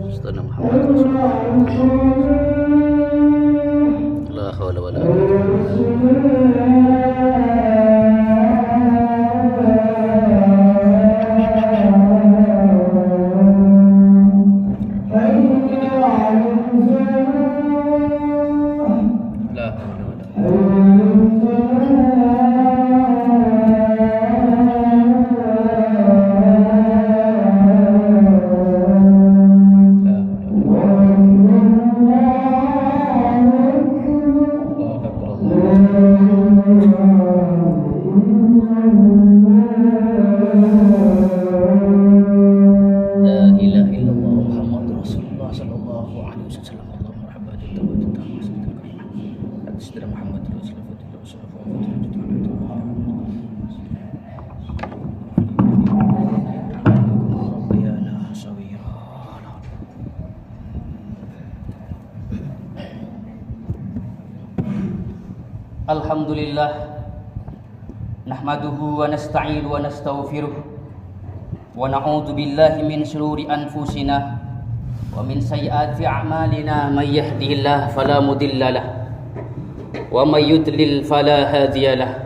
Sayyidina Muhammad Rasulullah. La haula wala Alhamdulillah nahmaduhu wa nasta'inuhu wa nastaghfiruh wa na'udzu billahi min shururi anfusina wa min sayyiati a'malina may yahdihillahu fala mudhillalah wa may yudlil fala hadiyalah.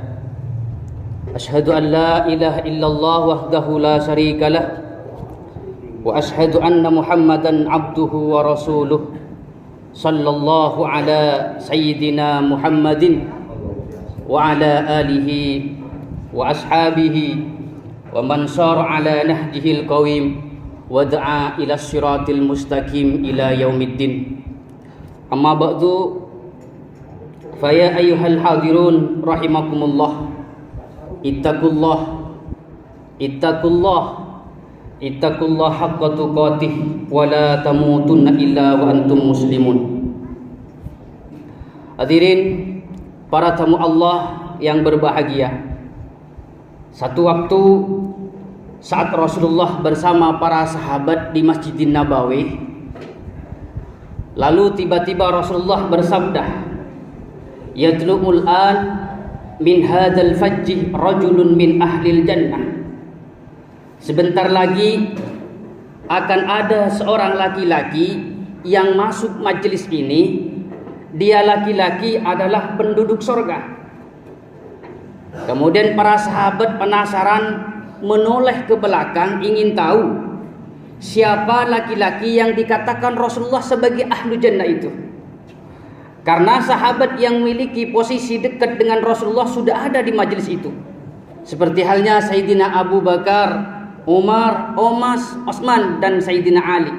Ashhadu an la ilaha illallah wahdahu la syarikalah wa ashhadu anna Muhammadan abduhu wa rasuluh sallallahu ala sayyidina Muhammadin wa ala alihi wa ashabihi wa man sar ala nahjihil qawim wa da'a ila siratil mustaqim ila yaumiddin. Amma ba'du, fa ya ayyuhal hadirun rahimakumullah, ittaqullah haqqa tuqatih wa la tamutunna illa wa antum muslimun. Hadirin para tamu Allah yang berbahagia, satu waktu saat Rasulullah bersama para sahabat di Masjidin Nabawi, lalu tiba-tiba Rasulullah bersabda, "Yadlu'ul an min hadzal fajj rajulun min ahlil jannah." Sebentar lagi akan ada seorang laki-laki yang masuk majelis ini. Dia laki-laki adalah penduduk surga. Kemudian para sahabat penasaran, menoleh ke belakang ingin tahu siapa laki-laki yang dikatakan Rasulullah sebagai ahlu jannah itu. Karena sahabat yang memiliki posisi dekat dengan Rasulullah sudah ada di majelis itu. Seperti halnya Sayyidina Abu Bakar, Umar, Utsman dan Sayyidina Ali.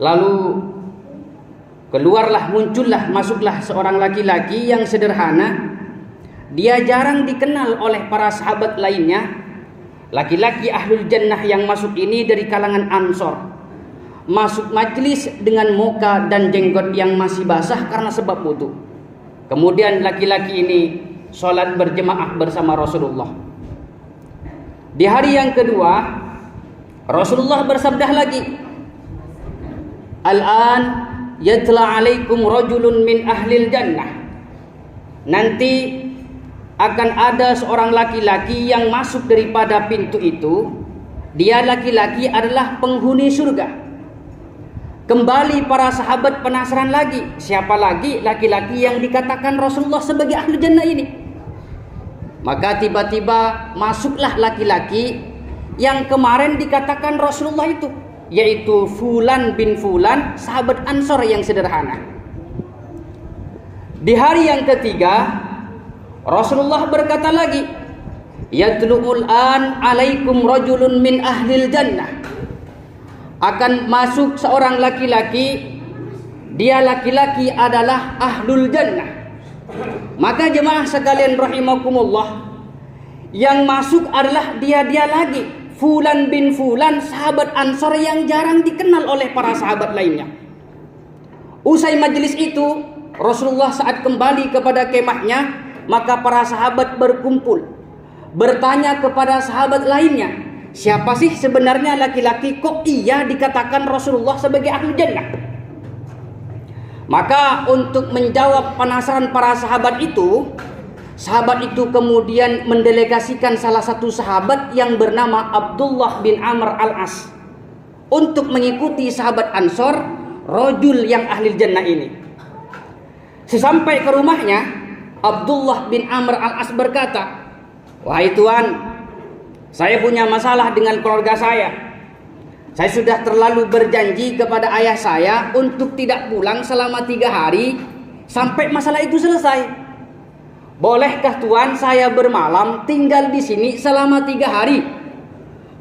Lalu masuklah seorang laki-laki yang sederhana. Dia jarang dikenal oleh para sahabat lainnya. Laki-laki ahlul jannah yang masuk ini dari kalangan Ansor. Masuk majlis dengan muka dan jenggot yang masih basah karena sebab wudu. Kemudian laki-laki ini sholat berjemaah bersama Rasulullah. Di hari yang kedua, Rasulullah bersabda lagi, "Al-an yatla alaikum rajulun min ahlil jannah." Nanti akan ada seorang laki-laki yang masuk daripada pintu itu. Dia laki-laki adalah penghuni surga. Kembali para sahabat penasaran lagi, siapa lagi laki-laki yang dikatakan Rasulullah sebagai ahli jannah ini? Maka tiba-tiba masuklah laki-laki yang kemarin dikatakan Rasulullah itu, yaitu Fulan bin Fulan, sahabat Ansor yang sederhana. Di hari yang ketiga, Rasulullah berkata lagi, "Yatlu'ul an alaikum rajulun min ahlil jannah." Akan masuk seorang laki-laki, dia laki-laki adalah ahlul jannah. Maka jemaah sekalian rahimakumullah, yang masuk adalah dia lagi, Fulan bin Fulan, sahabat Ansor yang jarang dikenal oleh para sahabat lainnya. Usai majelis itu, Rasulullah saat kembali kepada kemahnya, maka para sahabat berkumpul, bertanya kepada sahabat lainnya, siapa sih sebenarnya laki-laki kok ia dikatakan Rasulullah sebagai ahli jannah? Maka untuk menjawab penasaran para sahabat itu, Sahabat itu kemudian mendelegasikan salah satu sahabat yang bernama Abdullah bin Amr al-As untuk mengikuti sahabat Ansor, rajul yang ahli jannah ini. Sesampai ke rumahnya, Abdullah bin Amr al-As berkata, "Wahai Tuan, saya punya masalah dengan keluarga saya. Saya sudah terlalu berjanji kepada ayah saya untuk tidak pulang selama 3 hari sampai masalah itu selesai. Bolehkah Tuan saya bermalam tinggal di sini selama 3 hari?"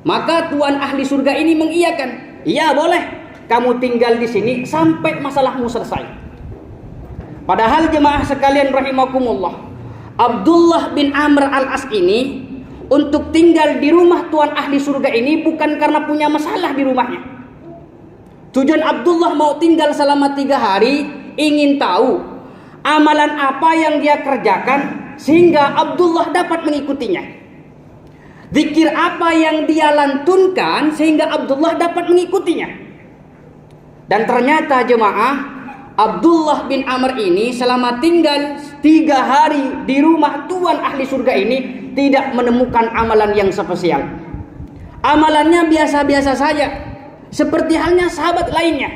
Maka Tuan ahli surga ini mengiyakan, "Iya boleh, kamu tinggal di sini sampai masalahmu selesai." Padahal jemaah sekalian rahimakumullah, Abdullah bin Amr al-As ini untuk tinggal di rumah Tuan ahli surga ini bukan karena punya masalah di rumahnya. Tujuan Abdullah mau tinggal selama 3 hari ingin tahu amalan apa yang dia kerjakan sehingga Abdullah dapat mengikutinya. Zikir apa yang dia lantunkan sehingga Abdullah dapat mengikutinya. Dan ternyata jemaah, Abdullah bin Amr ini selama tinggal 3 hari di rumah Tuan ahli surga ini tidak menemukan amalan yang spesial. Amalannya biasa-biasa saja, seperti halnya sahabat lainnya.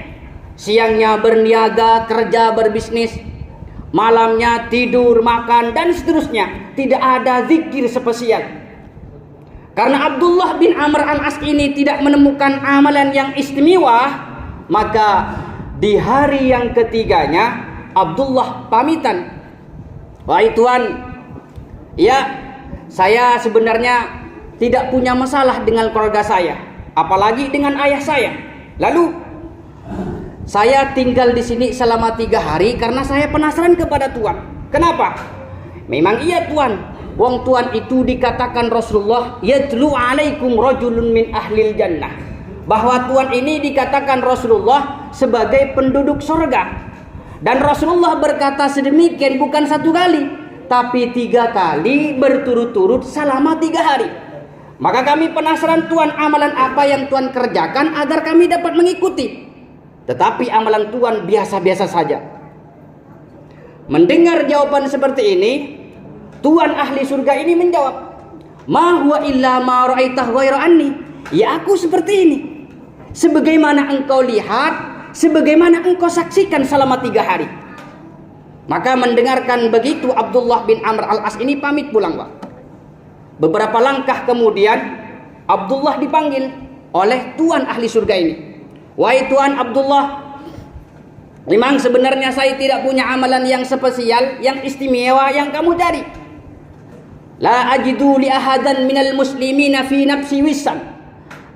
Siangnya berniaga, kerja, berbisnis, malamnya tidur, makan, dan seterusnya. Tidak ada zikir spesial. Karena Abdullah bin Amr al-As ini tidak menemukan amalan yang istimewa, maka di hari yang ketiganya Abdullah pamitan, "Wahai Tuan, ya saya sebenarnya tidak punya masalah dengan keluarga saya, apalagi dengan ayah saya. Lalu saya tinggal di sini selama 3 hari karena saya penasaran kepada Tuan." "Kenapa?" "Memang iya Tuan, wong Tuan itu dikatakan Rasulullah, yatlu alaikum rajulun min ahlil jannah." Bahwa Tuan ini dikatakan Rasulullah sebagai penduduk surga. Dan Rasulullah berkata sedemikian bukan 1 kali, tapi 3 kali berturut-turut selama 3 hari. Maka kami penasaran Tuan, amalan apa yang Tuan kerjakan agar kami dapat mengikuti. Tetapi amalan Tuan biasa-biasa saja." Mendengar jawaban seperti ini, Tuan ahli surga ini menjawab, "Ma huwa illa ma ra'aitah ghaira anni." Ya aku seperti ini, sebagaimana engkau lihat, sebagaimana engkau saksikan selama 3 hari. Maka mendengarkan begitu, Abdullah bin Amr al-As ini pamit pulang, Pak. Beberapa langkah kemudian Abdullah dipanggil oleh Tuan ahli surga ini. "Wahai Tuan Abdullah, memang sebenarnya saya tidak punya amalan yang spesial, yang istimewa yang kamu cari. La ajidu li ahadan minal muslimina fi nafsi wisan.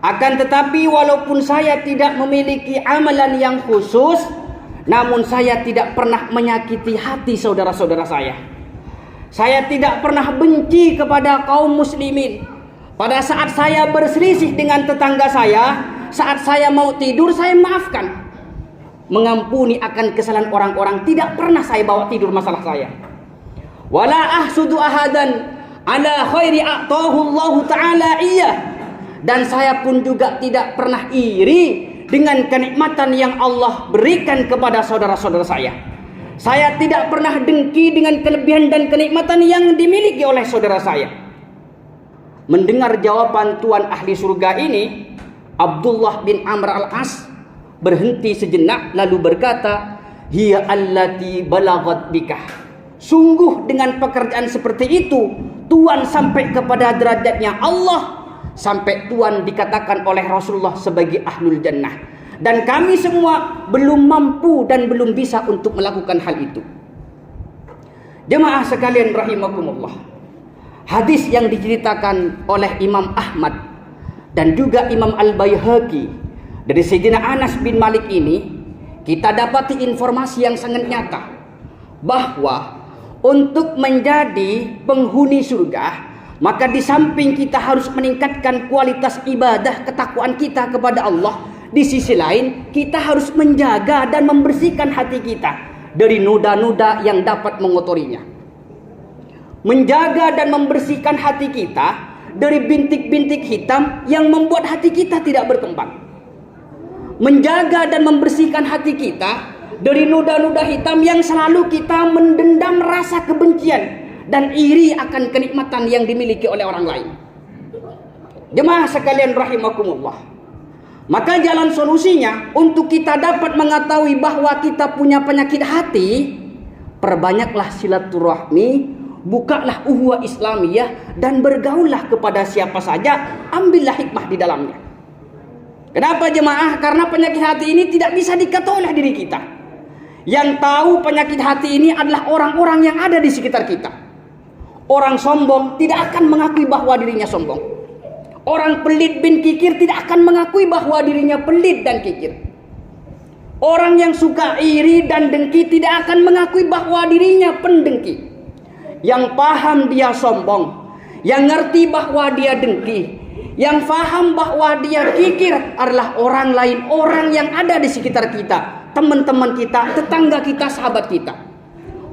Akan tetapi walaupun saya tidak memiliki amalan yang khusus, namun saya tidak pernah menyakiti hati saudara-saudara saya. Saya tidak pernah benci kepada kaum muslimin. Pada saat saya berselisih dengan tetangga saya, saat saya mau tidur saya maafkan. Mengampuni akan kesalahan orang-orang, tidak pernah saya bawa tidur masalah saya. Wala ahsudu ahadan ala khairi a'tahu Allah Ta'ala iya." Dan saya pun juga tidak pernah iri dengan kenikmatan yang Allah berikan kepada saudara-saudara saya. Saya tidak pernah dengki dengan kelebihan dan kenikmatan yang dimiliki oleh saudara saya. Mendengar jawaban Tuan ahli surga ini, Abdullah bin Amr al-As berhenti sejenak lalu berkata, "Hiya allati balagat bikah." Sungguh dengan pekerjaan seperti itu Tuan sampai kepada derajatnya Allah, sampai Tuan dikatakan oleh Rasulullah sebagai ahlul jannah. Dan kami semua belum mampu dan belum bisa untuk melakukan hal itu. Jemaah sekalian rahimakumullah, hadis yang diceritakan oleh Imam Ahmad dan juga Imam Al-Baihaqi dari Sayyidina Anas bin Malik ini, kita dapati informasi yang sangat nyata bahwa untuk menjadi penghuni surga, maka di samping kita harus meningkatkan kualitas ibadah ketakwaan kita kepada Allah, di sisi lain kita harus menjaga dan membersihkan hati kita dari noda-noda yang dapat mengotorinya. Menjaga dan membersihkan hati kita dari bintik-bintik hitam yang membuat hati kita tidak berkembang. Menjaga dan membersihkan hati kita dari noda-noda hitam yang selalu kita mendendam rasa kebencian dan iri akan kenikmatan yang dimiliki oleh orang lain. Jemaah sekalian rahimakumullah. Maka jalan solusinya untuk kita dapat mengetahui bahwa kita punya penyakit hati, perbanyaklah silaturahmi, bukalah ukhuwah Islamiyah, dan bergaullah kepada siapa saja, ambillah hikmah di dalamnya. Kenapa jemaah? Karena penyakit hati ini tidak bisa diketahui oleh diri kita. Yang tahu penyakit hati ini adalah orang-orang yang ada di sekitar kita. Orang sombong tidak akan mengakui bahwa dirinya sombong. Orang pelit bin kikir tidak akan mengakui bahwa dirinya pelit dan kikir. Orang yang suka iri dan dengki tidak akan mengakui bahwa dirinya pendengki. Yang paham dia sombong, yang ngerti bahwa dia dengki, yang faham bahwa dia kikir adalah orang lain, orang yang ada di sekitar kita, teman-teman kita, tetangga kita, sahabat kita.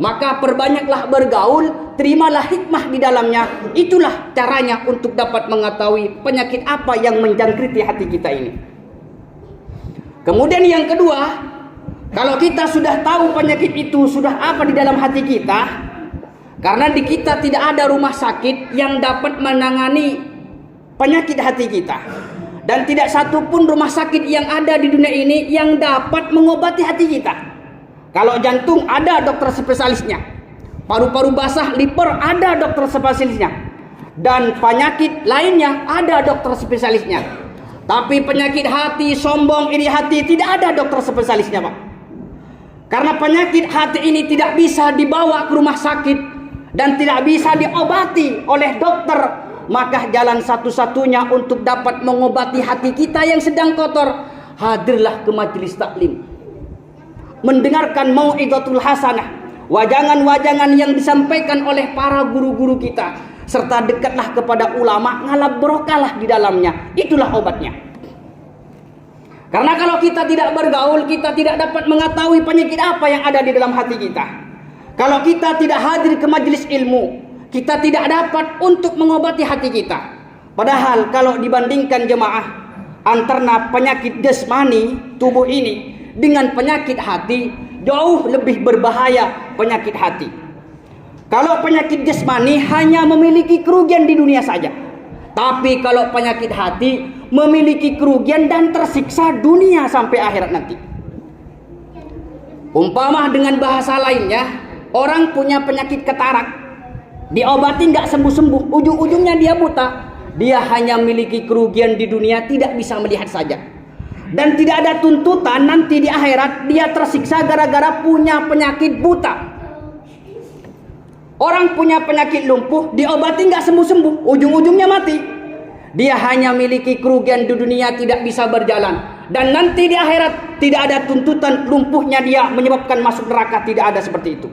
Maka perbanyaklah bergaul, terimalah hikmah di dalamnya. Itulah caranya untuk dapat mengetahui penyakit apa yang menjangkiti hati kita ini. Kemudian yang kedua, kalau kita sudah tahu penyakit itu sudah apa di dalam hati kita, karena di kita tidak ada rumah sakit yang dapat menangani penyakit hati kita, dan tidak satupun rumah sakit yang ada di dunia ini yang dapat mengobati hati kita. Kalau jantung ada dokter spesialisnya, paru-paru basah, liver ada dokter spesialisnya, dan penyakit lainnya ada dokter spesialisnya. Tapi penyakit hati, sombong, iri hati tidak ada dokter spesialisnya, Pak. Karena penyakit hati ini tidak bisa dibawa ke rumah sakit dan tidak bisa diobati oleh dokter, maka jalan satu-satunya untuk dapat mengobati hati kita yang sedang kotor, hadirlah ke majelis taklim, mendengarkan mau'izatul hasanah, wajangan-wajangan yang disampaikan oleh para guru-guru kita, serta dekatlah kepada ulama, ngalap berokahlah di dalamnya. Itulah obatnya. Karena kalau kita tidak bergaul, kita tidak dapat mengetahui penyakit apa yang ada di dalam hati kita. Kalau kita tidak hadir ke majelis ilmu, kita tidak dapat untuk mengobati hati kita. Padahal kalau dibandingkan jemaah antara penyakit jasmani tubuh ini dengan penyakit hati, jauh lebih berbahaya penyakit hati. Kalau penyakit jasmani hanya memiliki kerugian di dunia saja, tapi kalau penyakit hati memiliki kerugian dan tersiksa dunia sampai akhirat nanti. Umpama dengan bahasa lainnya, orang punya penyakit katarak, diobati nggak sembuh-sembuh, ujung-ujungnya dia buta. Dia hanya memiliki kerugian di dunia, tidak bisa melihat saja. Dan tidak ada tuntutan nanti di akhirat dia tersiksa gara-gara punya penyakit buta. Orang punya penyakit lumpuh, diobati nggak sembuh-sembuh, ujung-ujungnya mati. Dia hanya memiliki kerugian di dunia, tidak bisa berjalan. Dan nanti di akhirat tidak ada tuntutan lumpuhnya dia menyebabkan masuk neraka, tidak ada seperti itu.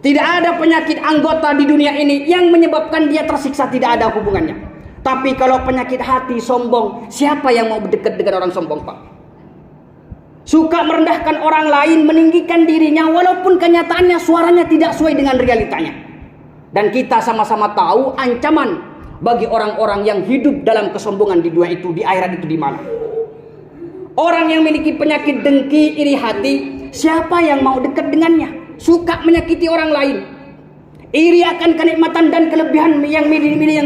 Tidak ada penyakit anggota di dunia ini yang menyebabkan dia tersiksa, tidak ada hubungannya. Tapi kalau penyakit hati, sombong, siapa yang mau dekat dengan orang sombong, Pak? Suka merendahkan orang lain, meninggikan dirinya, walaupun kenyataannya suaranya tidak sesuai dengan realitanya. Dan kita sama-sama tahu ancaman bagi orang-orang yang hidup dalam kesombongan di dunia itu, di akhirat itu di mana. Orang yang memiliki penyakit dengki, iri hati, siapa yang mau dekat dengannya? Suka menyakiti orang lain, iri akan kenikmatan dan kelebihan yang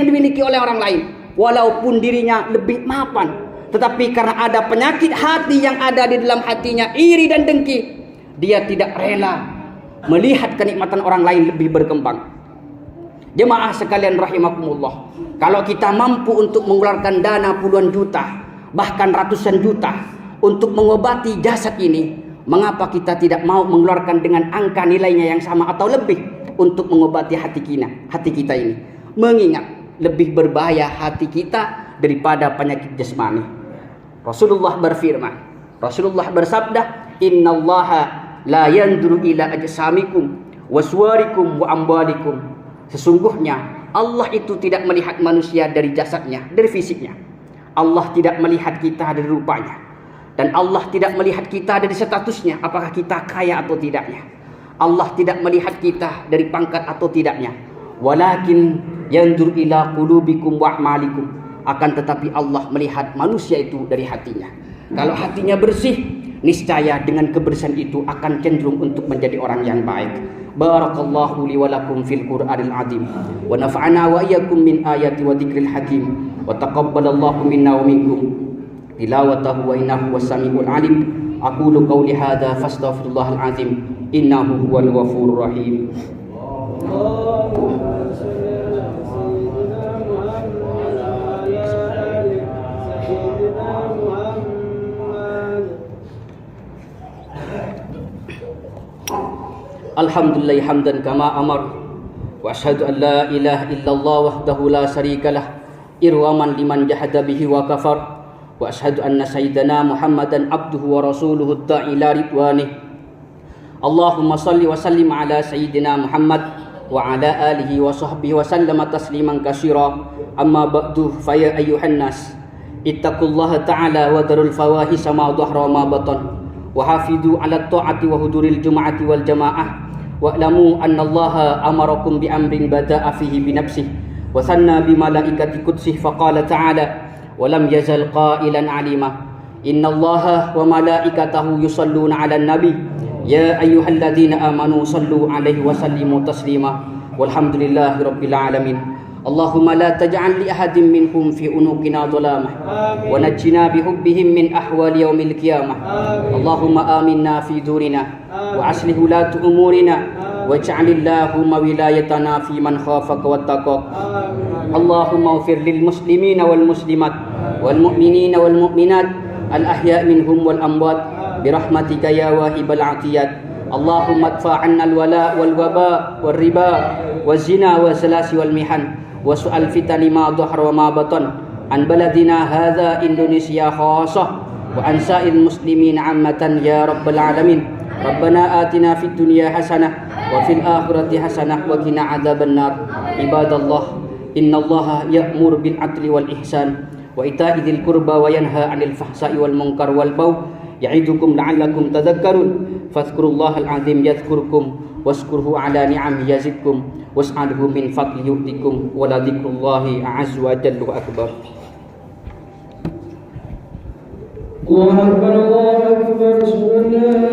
dimiliki oleh orang lain, walaupun dirinya lebih mapan. Tetapi karena ada penyakit hati yang ada di dalam hatinya, iri dan dengki, dia tidak rela melihat kenikmatan orang lain lebih berkembang. Jemaah sekalian rahimakumullah, kalau kita mampu untuk mengeluarkan dana puluhan juta, bahkan ratusan juta untuk mengobati jasad ini, mengapa kita tidak mau mengeluarkan dengan angka nilainya yang sama atau lebih untuk mengobati hati kita ini? Mengingat lebih berbahaya hati kita daripada penyakit jasmani. Rasulullah berfirman, Rasulullah bersabda, "Innallaha la yanzuru ila ajsamikum waswarikum wa amwalikum." Sesungguhnya Allah itu tidak melihat manusia dari jasadnya, dari fisiknya. Allah tidak melihat kita dari rupanya. Dan Allah tidak melihat kita dari statusnya, apakah kita kaya atau tidaknya. Allah tidak melihat kita dari pangkat atau tidaknya. Walakin yanzur ila qulubikum wa a'malikum. Akan tetapi Allah melihat manusia itu dari hatinya. Kalau hatinya bersih, niscaya dengan kebersihan itu akan cenderung untuk menjadi orang yang baik. Barakallahu li wa lakum fil Qur'anil azim wa nafa'ana wa iyyakum min ayati wa dzikril hakim wa taqabbalallahu minna wa minkum tilawatahu wa innahu was-sami'ul alim. Aqulu qawli hadza fastaghfirullahal azim innahu huwal ghafurur rahim. Alhamdulillah hamdan kama amar wa asyhadu an la ilaha illallah wahdahu la syarikalah irwaman liman jahada bihi wa kafar wa asyhadu anna sayyidana Muhammadan abduhu wa rasuluhu ta'ila ridwanih. Allahumma salli wa sallim ala sayyidina Muhammad wa ala alihi wa sahbihi wa sallama tasliman katsira. Amma ba'du, fa ya ayyuhan nas ittaqullaha ta'ala wa darul fawahisha ma dhahara ma batan wa hafidu ala ta'ati wa huduril jum'ati wal jamaah. Wa'lamu anna Allaha amarakum bi amrin bada'a fihi bi nafsihi wa sanna bi malaikati qudsih faqala ta'ala wa lam yazal qailan alima inna Allaha wa malaikatahu yusalluna 'alan nabi ya ayyuhalladzina amanu sallu 'alaihi wa sallimu taslima walhamdulillahi rabbil alamin. Allahumma la taj'al li ahadin minhum fi unuqina dhalamah wa najjina bi hubbihim min ahwali yaumil qiyamah. Allahumma aminna fi durina wa aslih ulati umurina waj'alillahumma wilayatana fi man khafaka wattaqak. Allahumma ighfir lil muslimina wal muslimat wal mu'minina wal mu'minat al ahya' minhum wal amwat bi rahmatika ya wahibal 'atiyat. Allahumma adfa' 'anna al wala wal waba wal riba waz zina wa salasi wal mihan wa su'al fitani ma dhahara wa ma batan an baladina hadza Indonesia khassah wa an sa'il muslimin 'ammatan ya rabbal alamin. Rabbana atina fid dunya hasanah wa fil akhirati hasanah wa qina adzaban nar. Ibadallah, innallaha ya'muru bil 'adli wal ihsan wa ita'i dzil qurba wa yanha 'anil fahsai wal munkar wal baghi ya'idukum la'allakum tadhakkarun. Fadhkurullahal 'azim yadhkurkum waskurhu 'ala ni'amihi yazidkum was'alhu min fadli yu'tikum wa la dzikrullahi a'azzu wa jalla akbar. Allahu akbar, Allahu akbar, subhanallah.